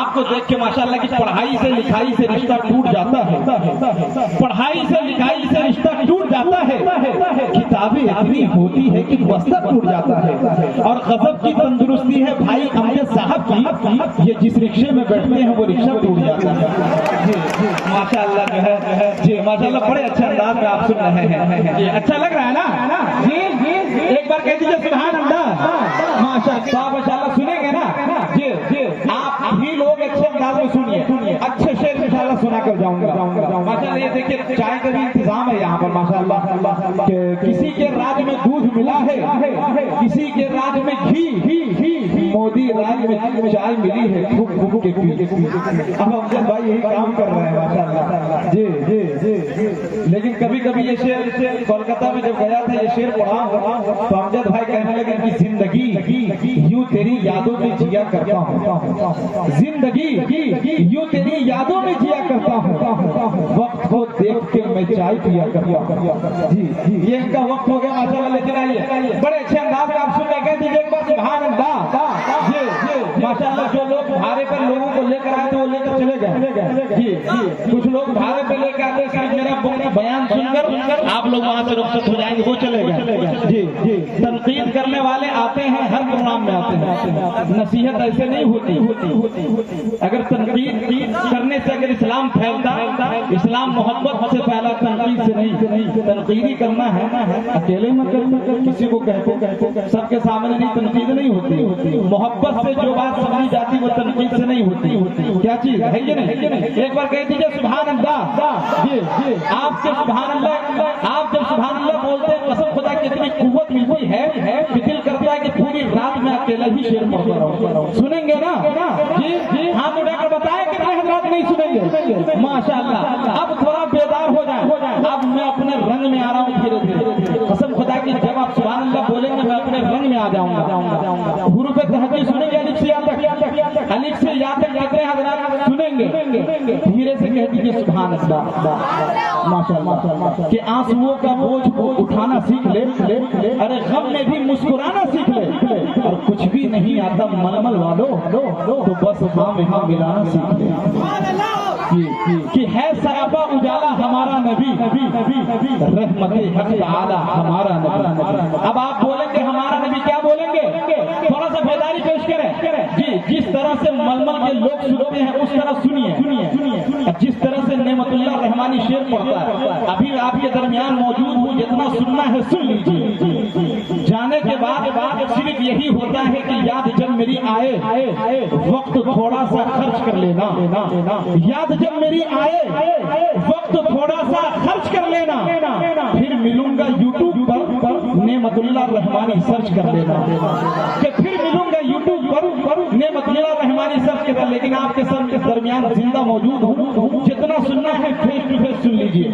آپ کو دیکھ کے ماشاءاللہ کی پڑھائی سے لکھائی سے رشتہ ٹوٹ جاتا ہے، پڑھائی سے لکھائی سے رشتہ ٹوٹ جاتا ہے، کتابیں اتنی ہوتی ہے کہ بستر ٹوٹ جاتا ہے، اور غضب کی تندرستی ہے بھائی امجد صاحب کی، یہ جس رکشے میں بیٹھتے ہیں وہ رکشہ ٹوٹ جاتا ہے۔ جی ماشاءاللہ جو ہے جی ماشاءاللہ بڑے اچھے انداز میں آپ سن رہے ہیں، جی اچھا لگ رہا ہے نا؟ جی ایک بار کہہ دیجیے سبحان اللہ۔ ماشاءاللہ سنیں گے نا؟ جی آپ بھی لوگ اچھے انداز میں سنیے، اچھے شعر انشاءاللہ سنا کر جاؤں گا۔ ماشاءاللہ یہ دیکھیے چائے کا بھی انتظام ہے یہاں پر ماشاءاللہ، کہ کسی کے راج میں دودھ ملا ہے، کسی کے راج میں گھی، مودی راج میں چائے ملی ہے پھوک پھوک کے پی۔ اب امجد بھائی یہی کام کر رہے ہیں ماشاءاللہ۔ جی لیکن کبھی کبھی یہ شعر کولکتہ میں جب گیا تھا یہ شعر پڑھا تو امجد بھائی کہنے لگے کہ زندگی یوں تیری یادوں میں جیا کرتا ہوں، زندگی یوں تیری یادوں میں جیا کرتا ہوں، وقت کو دیکھ کے میں چائے پیا کرتا ہوں۔ جی یہ ان کا وقت ہو گیا ماشاءاللہ، لیکن آئیے بڑے اچھے انداز میں آپ سن رہے کہہ دیجیے ایک بار سبحان اللہ۔ جی ماشاءاللہ جو لوگ بھارے پر لوگوں کو لے کر آئے تھے وہ لے کر چلے گئے۔ جی کچھ لوگ بھارے پہ لے کے آتے صرف میرا بیان سن کر آپ لوگ وہاں سے رخصت ہو جائیں گے، وہ چلے گئے۔ جی تنقید کرنے والے آتے ہیں، ہر پروگرام میں آتے ہیں، نصیحت ایسے نہیں ہوتی۔ اگر تنقید کرنے سے اگر اسلام پھیلتا، اسلام محبت سے پھیلا، تنقید سے نہیں۔ تنقیدی کرنا ہے اکیلے مت کر، کسی کو کہتے سب کے سامنے نہیں، تنقید نہیں ہوتی۔ محبت سے جو بات سمجھی جاتی وہ تنقید سے نہیں ہوتی۔ کیا چیز ہے یہ نہیں؟ ایک بار کہہ دیجیے سبحان اللہ۔ جی آپ کے سبحان اللہ، آپ جب سبحان اللہ بولتے ہیں قسم خدا کی اتنی قوت ملتی ہے کہ دل کرتا ہے کہ پوری رات میں اکیلا ہی شعر پڑھتا رہوں۔ سنیں گے نا؟ جی ہاتھ اٹھا کر بتائیں کہ حضرات نہیں سنیں گے؟ ماشاءاللہ اب تھوڑا بیدار ہو جائیں، اب میں اپنے رنگ میں آ رہا ہوں دھیرے دھیرے۔ قسم خدا کی جب آپ سبحان اللہ بولیں گے میں اپنے رنگ میں آ جاؤں گا۔ حروف تہجی سنیں گے، الف سے یا تک، الف سے یا تک کہتے ہیں حضرات سنیں گے، دھیرے سے کہہ دیجیے سبحان اللہ۔ ماشاءاللہ کہ آنسوؤں کا بوجھ کو اٹھانا سیکھ لے، ارے غم میں بھی مسکرانا سیکھ لے، اور کچھ بھی نہیں آتا ململ والو تو بس ہاں میں ہاں ملانا سیکھ لے۔ کہ ہے سراپا اجالا ہمارا نبی، رحمت حق تعالی ہمارا نبی۔ اب آپ بولیں گے ہمارا نبی، کیا بولیں گے؟ تھوڑا سا بیداری پیش کریں۔ جی جس طرح سے ململ کے لوگ سنتے ہیں اس طرح سنیے، جس طرح سے نعمت اللہ رحمانی شعر پڑھتا ہے ابھی آپ کے درمیان موجود ہوں، جتنا سننا ہے سن لیجیے۔ جانے کے بعد صرف یہی ہوتا ہے کہ یاد جب میری آئے وقت تھوڑا سا خرچ کر لینا، یاد جب میری آئے وقت تھوڑا سا خرچ کر لینا، پھر ملوں گا یوٹیوب پر نعمت اللہ رحمانی سرچ کر لینا، کہ پھر ملوں گا یوٹیوب پر نعمت اللہ رحمانی سرچ کر لینا۔ لیکن آپ کے سب کے درمیان زندہ موجود ہوں، جتنا سننا ہے فیس ٹو فیس سن لیجیے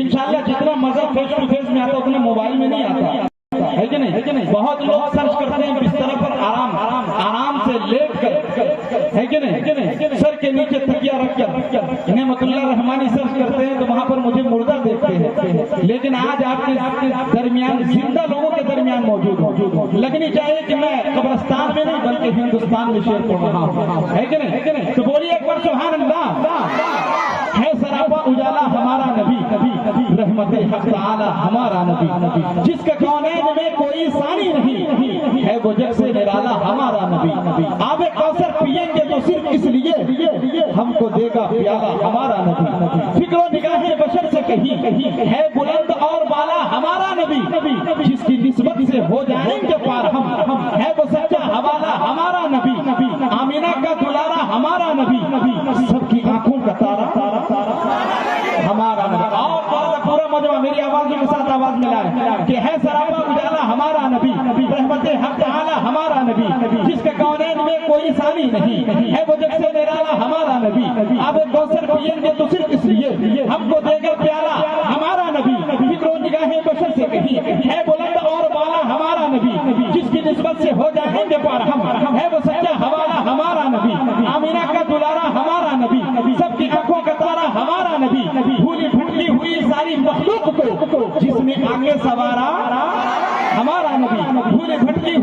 انشاءاللہ۔ جتنا مزہ فیس ٹو فیس میں آتا اتنا موبائل میں نہیں آتا، ہے کہ نہیں؟ بہت لوگ سرچ کرتے ہیں بستر پر آرام سے لیٹ کر، ہے کہ نہیں؟ سر کے نیچے تکیہ رکھ کر نعمت اللہ رحمانی سرچ کرتے ہیں تو وہاں پر مجھے مردہ دیکھتے ہیں۔ لیکن آج آپ کے درمیان زندہ لوگوں کے درمیان موجود ہوں، لگنی چاہیے کہ میں قبرستان میں نہیں بلکہ ہندوستان میں شعر پڑھ رہا ہوں، ہے کہ نہیں؟ تو بولیے ایک بار سبحان اللہ۔ ہے سراپا اجالا ہمارا نبی، رحمت حق تعالی ہمارا نبی، جس کا کونین میں کوئی ثانی نہیں ہے، وہ جگ سے نرالا ہمارا نبی۔ آب کوثر پیئیں گے تو صرف اس لیے ہم کو دے گا پیالہ ہمارا نبی۔ فکر و نگاہیں بشر سے کہیں ہے بلند اور بالا ہمارا نبی، جس کی نسبت سے ہو جائیں گے پار ہم، ہے وہ سچا حوالہ ہمارا نبی۔ آمینہ کا دلارا ہمارا نبی، سب کی آنکھوں کا تارا ہمارا نبی۔ اور پورا مجمع میری آواز کے ساتھ آواز ملائے کہ ہے سراپا اجالا ہمارا نبی، رحمت حق تعالی ہمارا نبی، جس کے کونین میں کوئی ثانی نہیں ہے، وہ جگ سے نرالا ہمارا نبی۔ اب کوثر پیئیں گے تو صرف اس لیے ہم کو دے گا پیالہ ہمارا نبی۔ فکر و نگاہیں بشر سے کہیں ہے بلند اور بالا ہمارا نبی، جس کی نسبت سے ہو جائیں گے پار ہم، ہے وہ سچا حوالہ ہمارا نبی۔ آمینہ کا دلارا ہمارا نبی، سب کی آنکھوں کا تارا ہمارا نبی، بھولی بھٹکی ہوئی ساری مخلوق کو جس میں آگے سوارا ہمارا نبی، بھولی بھٹکی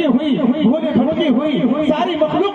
ہوئی ساری مخلوق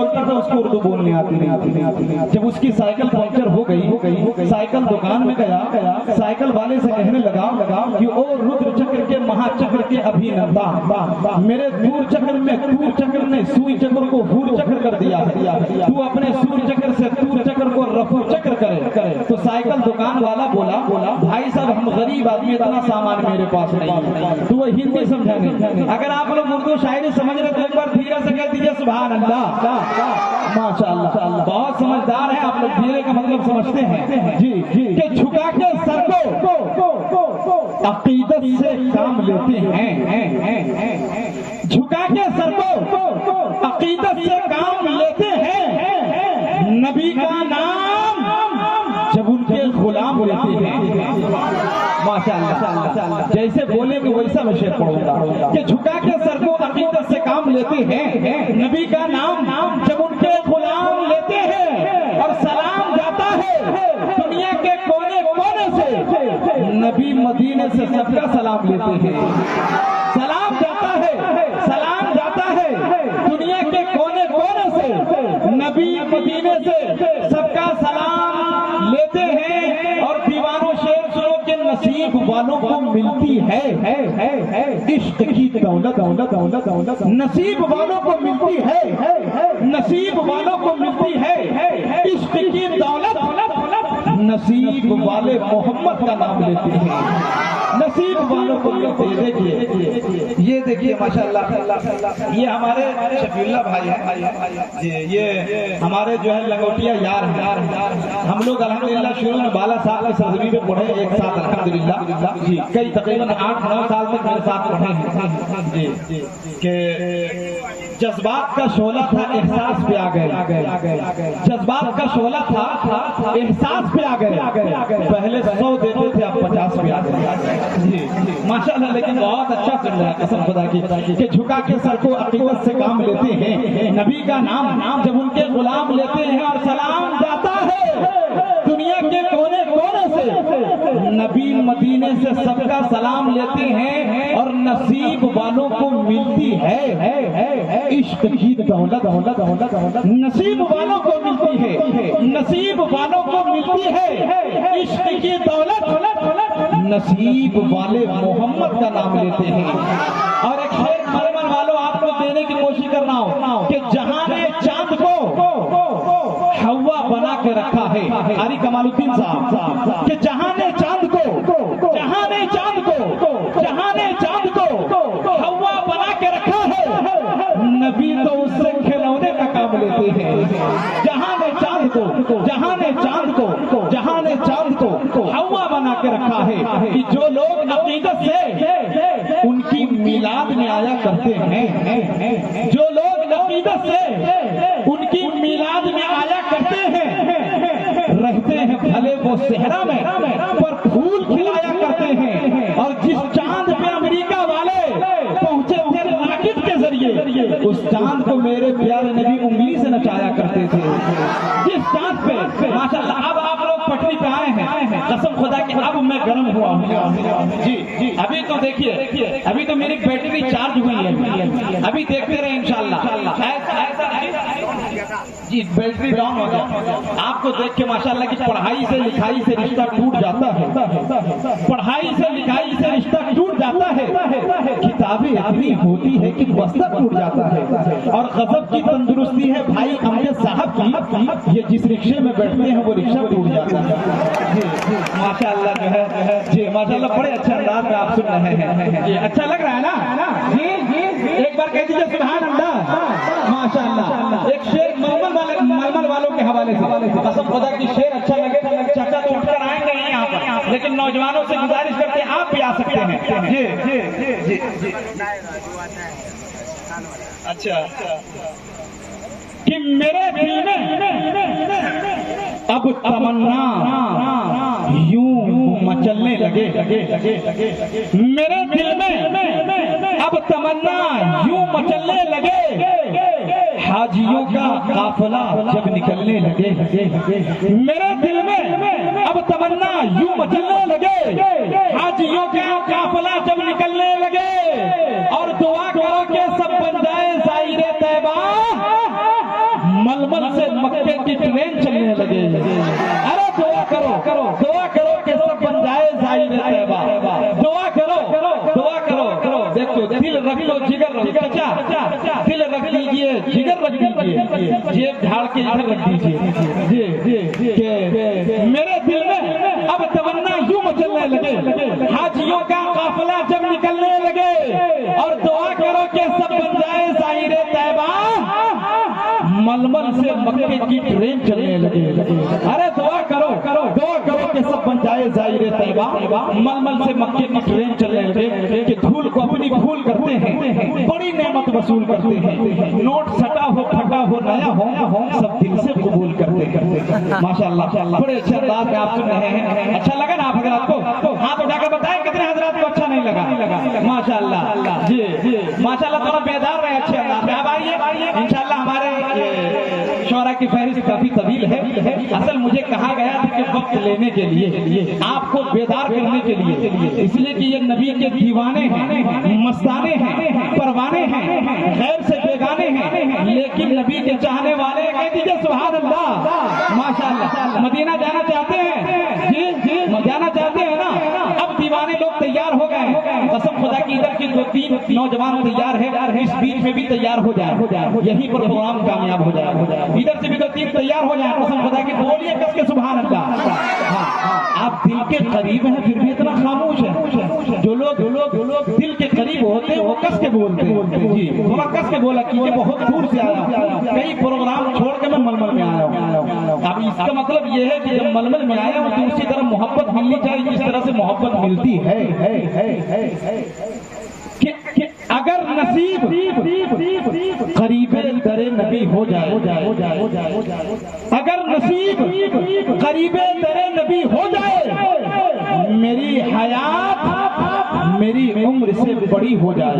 بولتا تھا اس کو اردو بولنے آتی نہیں. جب اس کی سائیکل پنکچر ہو گئی, سائیکل دکان میں گیا, سائیکل والے سے کہنے لگا کہ او رودر چکر کے مہا چکر کے ابھینندا, میرے دور چکر میں تور چکر نے سوئی چکر کو ہور چکر کر دیا ہے, تو اپنے سور چکر سے تور چکر کو رفو چکر کرے. تو سائیکل دکان والا بولا بھائی صاحب ہم غریب آدمی, اتنا سامان میرے پاس نہیں. تو وہ ہندی سمجھا نہیں. اگر آپ لوگ اردو شاعری سمجھ رہے تو ایک بار دھیرے سے کہہ دیجیے سبحان اللہ. ماشاء اللہ, بہت سمجھدار ہیں آپ لوگ, دھیرے کا مطلب سمجھتے ہیں جی کہ جھکا کے سر کو عقیدت سے کام لیتے ہیں, جھکا کے سر کو عقیدت سے کام لیتے ہیں, نبی کا نام جب ان کے غلام لیتے ہیں. ماشاءاللہ, جیسے بولے کہ ویسا میں شعر پڑھوں گا کہ جھکا کے سر کو عقیدت سے کام لیتے ہیں, نبی کا نام جب ان کے غلام لیتے ہیں, اور سلام جاتا ہے دنیا کے کونے کونے سے, نبی مدینے سے سب کا سلام لیتے ہیں. سلام جاتا ہے دنیا کے کونے کونے سے, نبی مدینے سے سب کا سلام لیتے ہیں. اور دیوانوں شعر سنو کہ نصیب والوں کو ملتی ہے عشق کی دولت, نصیب والوں کو ملتی ہے, نصیب والوں کو ملتی ہے عشق کی دولت. نصیب والے محمد کا نام لیتے ہیں, نصیب والوں کو ملتے ہیں. دیکھیے یہ دیکھیے ماشاءاللہ, یہ ہمارے شفیع اللہ بھائی ہیں, یہ ہمارے جو ہے لنگوٹیا یار ہیں. ہم لوگ الحمدللہ شروع میں بالا صاحب کی سرزمین میں پڑھے ایک ساتھ الحمدللہ جی, کئی تقریباً 8-9 سال تک میرے ساتھ پڑھے ہیں جی, کہ جذبات کا شعلہ تھا احساس پہ آ گئے, جذبات کا شعلہ تھا احساس پہ آ گئے, پہلے 100 دیتے تھے اب 50 پہ آ گئے ماشاءاللہ. لیکن بہت اچھا چل رہا ہے قسم خدا کی کہ جھکا کے سر کو عقیدت سے کام لیتے ہیں, نبی کا نام جب ان کے غلام لیتے ہیں, اور سلام جاتا ہے دنیا کے کونے کونے سے, نبی مدینے سے سب کا سلام لیتے ہیں, اور نصیب والوں کو ملتی ہے عشق کی دولت. نصیب والوں کو ملتی ہے, نصیب والوں کو ملتی ہے عشق کی دولت. نصیب والے محمد کا نام لیتے ہیں. اور ایک شعر ململ والوں آپ کو دینے کی کوشش کر رہا ہوں کہ جہاں نے چاند کو ہوا بنا کے رکھا ہے, قاری کمال الدین صاحب, کہ جہاں نے چاند کو ہوا بنا کے رکھا ہے, نبی تو اس سے کھلونے کا کام لیتے ہیں. جہاں نے چاند کو ہوا بنا کے رکھا ہے, کہ جو لوگ عقیدت سے ان کی میلاد میں آیا کرتے ہیں, جو لوگ عقیدت سے ان کی میلاد میں آیا کرتے ہیں, رہتے ہیں بھلے وہ صحرا میں پر پھول کھلایا کرتے ہیں. اور جس چاند پہ امریکہ والے پہنچے تھے راکٹ کے ذریعے, اس چاند کو میرے پیارے نبی انگلی سے نچایا کرتے تھے. جس چاند پہ ماشاءاللہ, اب آپ لوگ پٹری پہ آئے ہیں, قسم خدا کہ اب میں گرم ہوا ہوں جی. ابھی تو دیکھیے, ابھی تو میری بیٹری چارج ہوئی ہے, ابھی دیکھتے رہے انشاءاللہ. جی بیٹری ڈاؤن ہو گیا. آپ کو دیکھ کے ماشاءاللہ کی پڑھائی سے لکھائی سے رشتہ ٹوٹ جاتا ہے, پڑھائی سے لکھائی سے رشتہ ٹوٹ جاتا ہے. کتابیں اتنی ہوتی ہے کہ بستر ٹوٹ جاتا ہے. اور غضب کی تندرستی ہے بھائی امجد صاحب کی, یہ جس رکشے میں بیٹھتے ہیں وہ رکشہ ٹوٹ جاتا ہے. جی ماشاءاللہ جو ہے جی ماشاءاللہ بڑے اچھے انداز میں آپ سن رہے ہیں جی, اچھا لگ رہا ہے نا جی. ایک بار کہہ دیجیے سبحان اللہ. ماشاءاللہ ایک شعر ململ والوں کے حوالے سے, قسم خدا کی شعر اچھا لگے چچا تو اٹھ کر آئیں گے یہاں پر, لیکن نوجوانوں سے گزارش کرتے ہیں آپ بھی آ سکتے ہیں جی. اچھا کہ میرے دل میں اب تمنا یوں مچلنے لگے, میرے دل میں اب تمنا یوں مچلنے لگے, حاجیوں کا قافلہ جب نکلنے لگے. میرے دل میں اب تمنا یوں مچلنے لگے, حاجیوں کا قافلہ جب نکلنے لگے. اور دعا کرو کہ سب بن جائے زائر طیبہ, کرو کہ سب بن جائے ظاہر طیبہ، دعا کرو دیکھو دل رکھ لو جگر رکھ چچا، دل رکھ لیجئے جگر رکھ لیجئے، جیب جھاڑ کے ادھر رکھ دیجئے کہ میرے دل میں اب تمنا یوں مچلنے لگے، حاجیوں کا قافلہ جب نکلنے لگے، اور دعا کرو کہ سب بن جائے ظاہر طیبہ، ململ سے مکے کی ٹرین چلنے لگے۔ ارے دعا کرو کہ سب بن جائے ظاہر طیبہ، ململ سے مکے کی ٹرین چلنے لگے، کہ دھول کو اپنی پھول کرتے ہیں، بڑی نعمت وصول کرتے ہیں، نوٹ سٹا ہو پھٹا ہو نیا ہو سب دل سے قبول کرتے ہیں۔ ماشاءاللہ بڑے اچھے انداز میں آپ سن رہے ہیں، اچھا لگا نا آپ حضرات کو؟ ہاتھ اٹھا کر بتائیں کتنے حضرات کو اچھا نہیں لگا؟ ماشاءاللہ جی ماشاءاللہ، تھوڑا بیدار رہے اچھے انداز میں۔ اب آئیے انشاءاللہ ہمارے شعراء کی فہرست کافی طویل ہے، اصل مجھے کہا گیا تھا کہ وقت لینے کے لیے، آپ کو بیدار کرنے کے لیے، اس لیے کہ یہ نبی کے دیوانے ہیں، مستانے ہیں، پروانے ہیں، غیر سے بیگانے ہیں، لیکن نبی کے چاہنے والے کہہ دیجئے سبحان اللہ، ماشاءاللہ۔ مدینہ جانا چاہتے ہیں؟ جی جانا چاہتے ہیں نا؟ اب دیوانے لوگ تیار ہو گئے، قسم خدا کی ادھر کی 2-3 نوجوان تیار ہے، اس بیچ میں بھی تیار ہو جائے، یہیں پر پروگرام کامیاب ہو جائے، ادھر سے بھی 2-3 تیار ہو جائے، قسم خدا کی بولیے کس کے سبحان اللہ۔ آپ دل کے قریب ہیں پھر بھی اتنا خاموش ہے، جو لوگ دل کے قریب ہوتے ہیں وہ کس کے بولتے ہیں، جی تھوڑا کس کے بولا کیجیے، بہت دور سے آیا، کئی پروگرام چھوڑ کے میں ململ میں آیا ہوں۔ اب اس کا مطلب یہ ہے کہ جب ململ میں آیا ہوں تو اسی طرح محبت ملنی چاہیے جس طرح سے محبت ملتی ہے، کہ اگر نصیب قریب در نبی ہو جائے، اگر نصیب قریب در نبی ہو جائے، میری حیات میری عمر سے بڑی ہو جائے،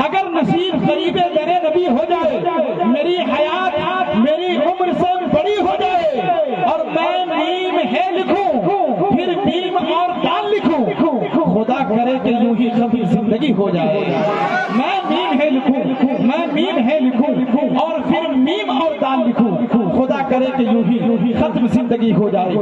اگر نصیب قریب در نبی ہو جائے، میری حیات میری عمر سے بڑی ہو جائے، اور میں نیم ہے لکھوں پھر نیم اور دال لکھوں، خدا کرے کہ یوں ہی ختم زندگی ہو جائے، میں میم ہے لکھوں اور پھر میم اور دال لکھوں، خدا کرے کہ یوں ہی ختم زندگی ہو جائے۔